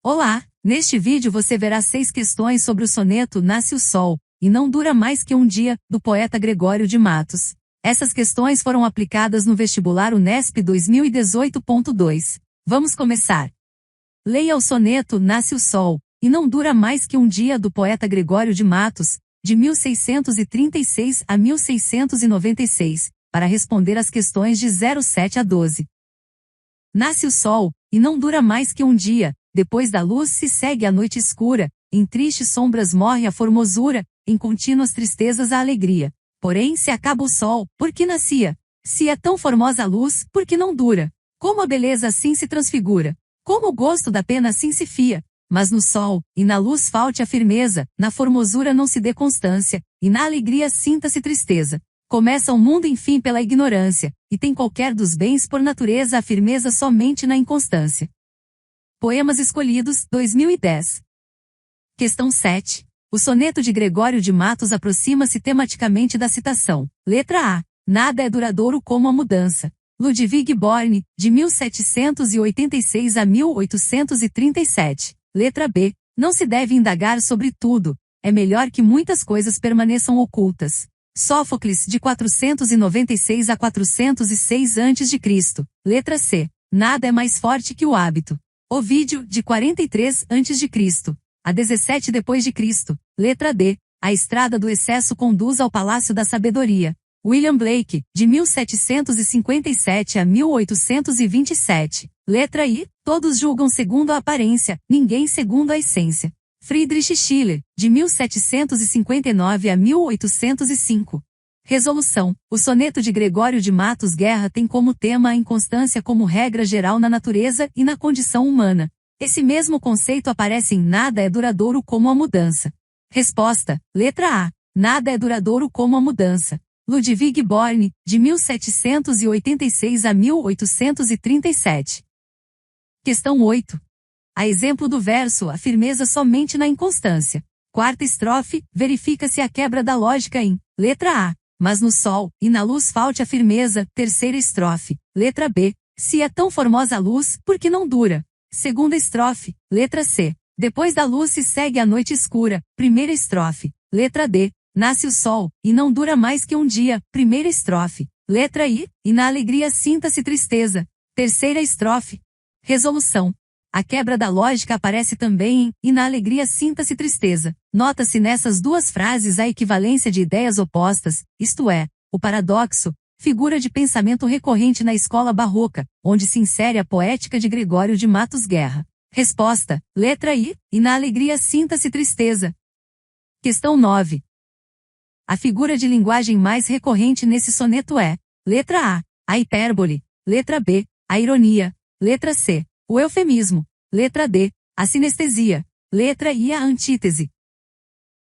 Olá, neste vídeo você verá 6 questões sobre o soneto Nasce o Sol, e não dura mais que um dia, do poeta Gregório de Matos. Essas questões foram aplicadas no vestibular Unesp 2018.2. Vamos começar. Leia o soneto Nasce o Sol, e não dura mais que um dia do poeta Gregório de Matos, de 1636 a 1696, para responder as questões de 07 a 12. Nasce o sol, e não dura mais que um dia, depois da luz se segue a noite escura, em tristes sombras morre a formosura, em contínuas tristezas a alegria. Porém se acaba o sol, por que nascia? Se é tão formosa a luz, por que não dura? Como a beleza assim se transfigura? Como o gosto da pena assim se fia? Mas no sol, e na luz falte a firmeza, na formosura não se dê constância, e na alegria sinta-se tristeza. Começa o mundo enfim pela ignorância, e tem qualquer dos bens por natureza a firmeza somente na inconstância. Poemas escolhidos, 2010. Questão 7. O soneto de Gregório de Matos aproxima-se tematicamente da citação. Letra A. Nada é duradouro como a mudança. Ludwig Born, de 1786 a 1837. Letra B. Não se deve indagar sobre tudo. É melhor que muitas coisas permaneçam ocultas. Sófocles, de 496 a 406 a.C. Letra C. Nada é mais forte que o hábito. Ovídio, de 43 a.C. a 17 d.C. Letra D. A estrada do excesso conduz ao palácio da sabedoria. William Blake, de 1757 a 1827. Letra I. Todos julgam segundo a aparência, ninguém segundo a essência. Friedrich Schiller, de 1759 a 1805. Resolução. O soneto de Gregório de Matos Guerra tem como tema a inconstância como regra geral na natureza e na condição humana. Esse mesmo conceito aparece em Nada é duradouro como a mudança. Resposta. Letra A. Nada é duradouro como a mudança. Ludwig Born, de 1786 a 1837. Questão 8. A exemplo do verso, a firmeza somente na inconstância. Quarta estrofe, verifica-se a quebra da lógica em letra A. Mas no sol, e na luz falte a firmeza. Terceira estrofe. Letra B. Se é tão formosa a luz, por que não dura? Segunda estrofe. Letra C. Depois da luz se segue a noite escura. Primeira estrofe. Letra D. Nasce o sol, e não dura mais que um dia. Primeira estrofe. Letra I. E na alegria sinta-se tristeza. Terceira estrofe. Resolução. A quebra da lógica aparece também em e na alegria sinta-se tristeza. Nota-se nessas duas frases a equivalência de ideias opostas, isto é, o paradoxo, figura de pensamento recorrente na escola barroca, onde se insere a poética de Gregório de Matos Guerra. Resposta. Letra I. E na alegria sinta-se tristeza. Questão 9. A figura de linguagem mais recorrente nesse soneto é letra A. A hipérbole. Letra B. A ironia. Letra C. O eufemismo. Letra D. A sinestesia. Letra I. A antítese.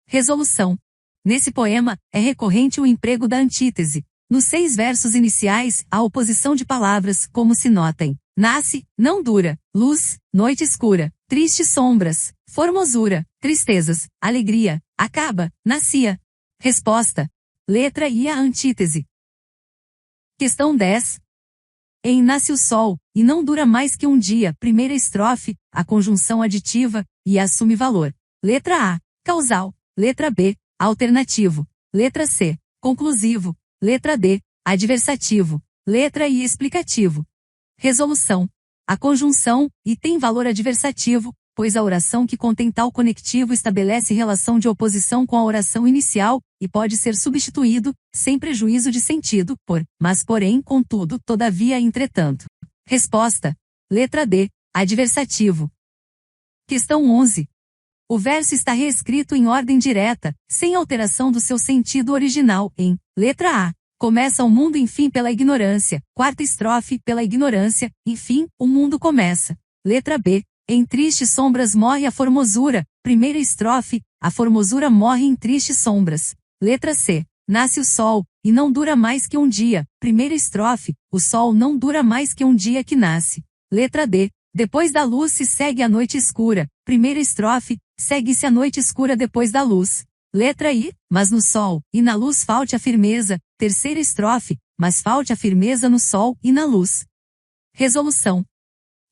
Resolução. Nesse poema, é recorrente o emprego da antítese. Nos 6 versos iniciais, a oposição de palavras, como se nota em nasce, não dura, luz, noite escura, tristes sombras, formosura, tristezas, alegria, acaba, nascia. Resposta. Letra I. A antítese. Questão 10. Em Nasce o Sol, e não dura mais que um dia. Primeira estrofe, a conjunção aditiva, e assume valor. Letra A. Causal. Letra B. Alternativo. Letra C. Conclusivo. Letra D. Adversativo. Letra I. Explicativo. Resolução. A conjunção, e tem valor adversativo, pois a oração que contém tal conectivo estabelece relação de oposição com a oração inicial, e pode ser substituído, sem prejuízo de sentido, por, mas porém, contudo, todavia, entretanto. Resposta. Letra D. Adversativo. Questão 11. O verso está reescrito em ordem direta, sem alteração do seu sentido original, em letra A. Começa o mundo enfim pela ignorância. Quarta estrofe, pela ignorância, enfim, o mundo começa. Letra B. Em tristes sombras morre a formosura. Primeira estrofe, a formosura morre em tristes sombras. Letra C. Nasce o sol, e não dura mais que um dia. Primeira estrofe, o sol não dura mais que um dia que nasce. Letra D. Depois da luz se segue a noite escura. Primeira estrofe, segue-se a noite escura depois da luz. Letra I. Mas no sol, e na luz falte a firmeza. Terceira estrofe, mas falte a firmeza no sol e na luz. Resolução.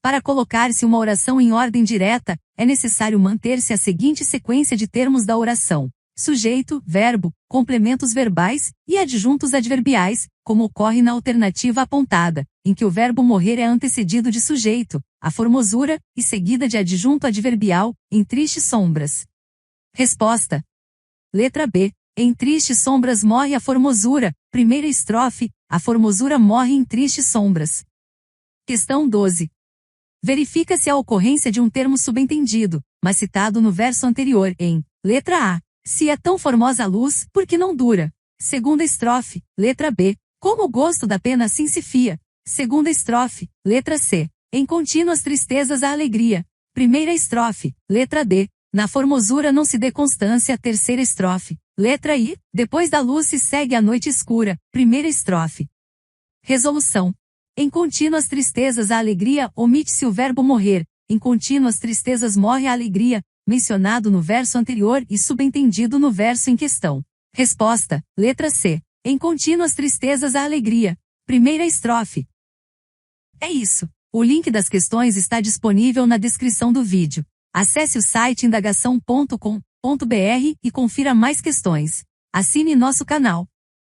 Para colocar-se uma oração em ordem direta, é necessário manter-se a seguinte sequência de termos da oração: sujeito, verbo, complementos verbais e adjuntos adverbiais, como ocorre na alternativa apontada, em que o verbo morrer é antecedido de sujeito, a formosura, e seguida de adjunto adverbial, em tristes sombras. Resposta. Letra B. Em tristes sombras morre a formosura, primeira estrofe, a formosura morre em tristes sombras. Questão 12. Verifica-se a ocorrência de um termo subentendido, mas citado no verso anterior em letra A. Se é tão formosa a luz, por que não dura? Segunda estrofe, letra B. Como o gosto da pena assim se fia. Segunda estrofe, letra C. Em contínuas tristezas a alegria. Primeira estrofe, letra D. Na formosura não se dê constância. Terceira estrofe, letra I. Depois da luz se segue a noite escura. Primeira estrofe. Resolução. Em contínuas tristezas a alegria, omite-se o verbo morrer. Em contínuas tristezas morre a alegria, mencionado no verso anterior e subentendido no verso em questão. Resposta, letra C. Em contínuas tristezas a alegria. Primeira estrofe. É isso. O link das questões está disponível na descrição do vídeo. Acesse o site indagação.com.br e confira mais questões. Assine nosso canal.